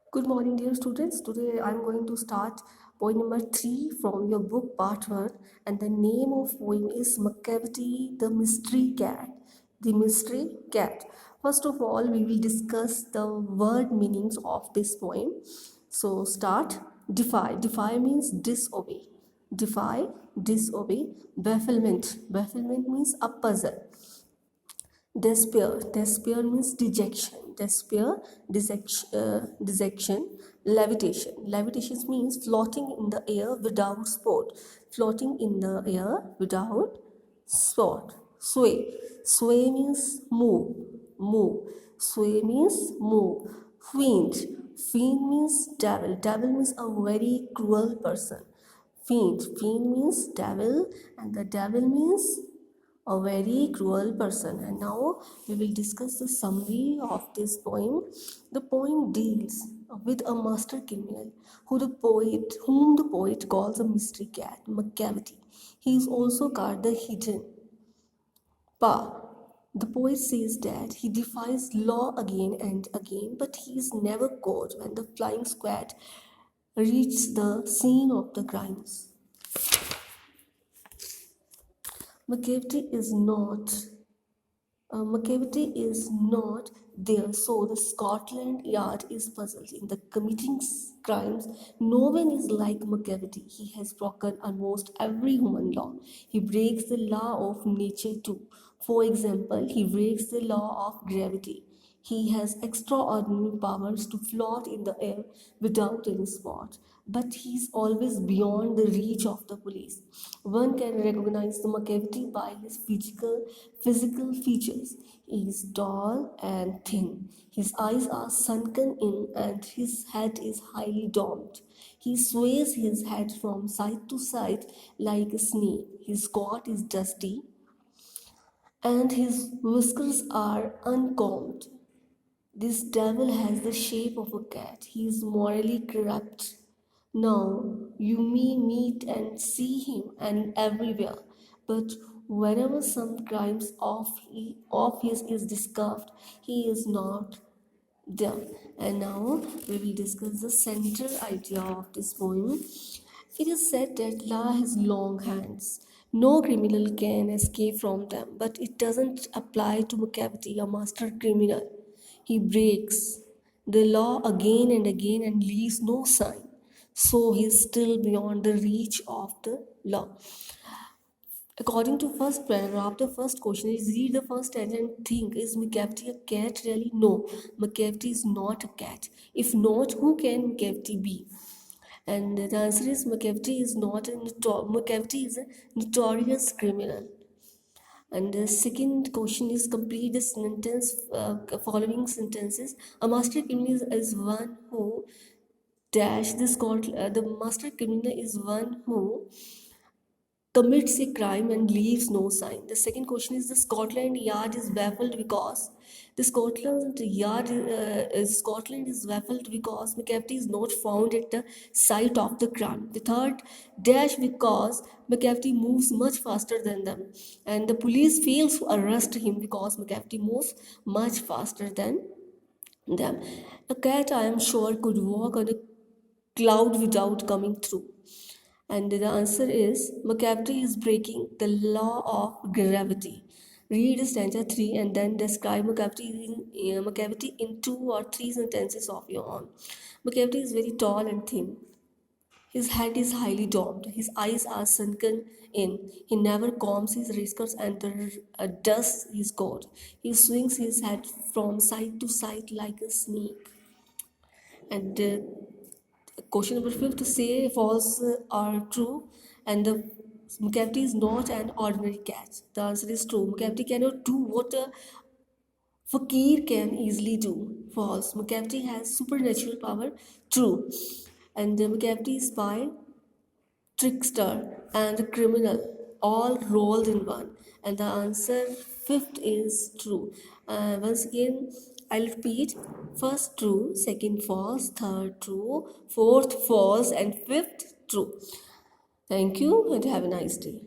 Good morning, dear students. Today I'm going to start point number 3 from your book part 1, and the name of poem is McCavity the Mystery Cat. The Mystery Cat. First of all, we will discuss the word meanings of this poem. So start. Defy. Defy means disobey. Defy, disobey. Bafflement. Bafflement means a puzzle. Despair. Despair means dejection. Despair, dejection. Levitation. Levitation means floating in the air without support. Floating in the air without support. Sway. Sway means move. Move. Sway means move. Fiend. Fiend means devil. Devil means a very cruel person. Fiend. Fiend means devil, and the devil means a very cruel person. And now we will discuss the summary of this poem. The poem deals with a master criminal whom the poet calls a mystery cat, Macavity. He is also called the hidden Pa. The poet says that he defies law again and again, but he is never caught when the flying squad reaches the scene of the crimes. Macavity is not McCavity is not there, so the Scotland Yard is puzzled. In the committing crimes, no one is like McCavity. He has broken almost every human law. He breaks the law of nature too. For example, he breaks the law of gravity. He has extraordinary powers to float in the air without any support, but he is always beyond the reach of the police. One can recognize the McCavity by his physical features. He is tall and thin. His eyes are sunken in and his head is highly domed. He sways his head from side to side like a snake. His coat is dusty and his whiskers are uncombed. This devil has the shape of a cat. He is morally corrupt. Now you may meet and see him and everywhere, but whenever some crimes of his is discovered, he is not there. And now we will discuss the central idea of this poem. It is said that law has long hands. No criminal can escape from them, but it doesn't apply to Macavity, a master criminal. He breaks the law again and again and leaves no sign. So he is still beyond the reach of the law. According to first paragraph, the first question is read the first stanza and think, is Macavity a cat really? No, Macavity is not a cat. If not, who can Macavity be? And the answer is Macavity is not a Macavity is a notorious criminal. And the second question is complete the sentence following sentences. A master criminal is one who dash this court. The master criminal is one who commits a crime and leaves no sign. The second question is the Scotland Yard is baffled because Scotland is baffled because Macavity is not found at the site of the crime. The third dash because Macavity moves much faster than them, and the police fails to arrest him because Macavity moves much faster than them. A cat, I am sure, could walk on a cloud without coming through. And the answer is Macavity is breaking the law of gravity. Read stanza 3 and then describe Macavity in 2 or 3 sentences of your own. Macavity is very tall and thin. His head is highly domed. His eyes are sunken in. He never combs his whiskers and dusts his coat. He swings his head from side to side like a snake. And question number 5 to say false or true, and the Macavity is not an ordinary cat. The answer is true. Macavity cannot do what a fakir can easily do. False. Macavity has supernatural power. True. And the Macavity is spy, trickster, and criminal all rolled in one. And the answer fifth is true. Once again, I'll repeat: first true, second false, third true, fourth false, and fifth true. Thank you and have a nice day.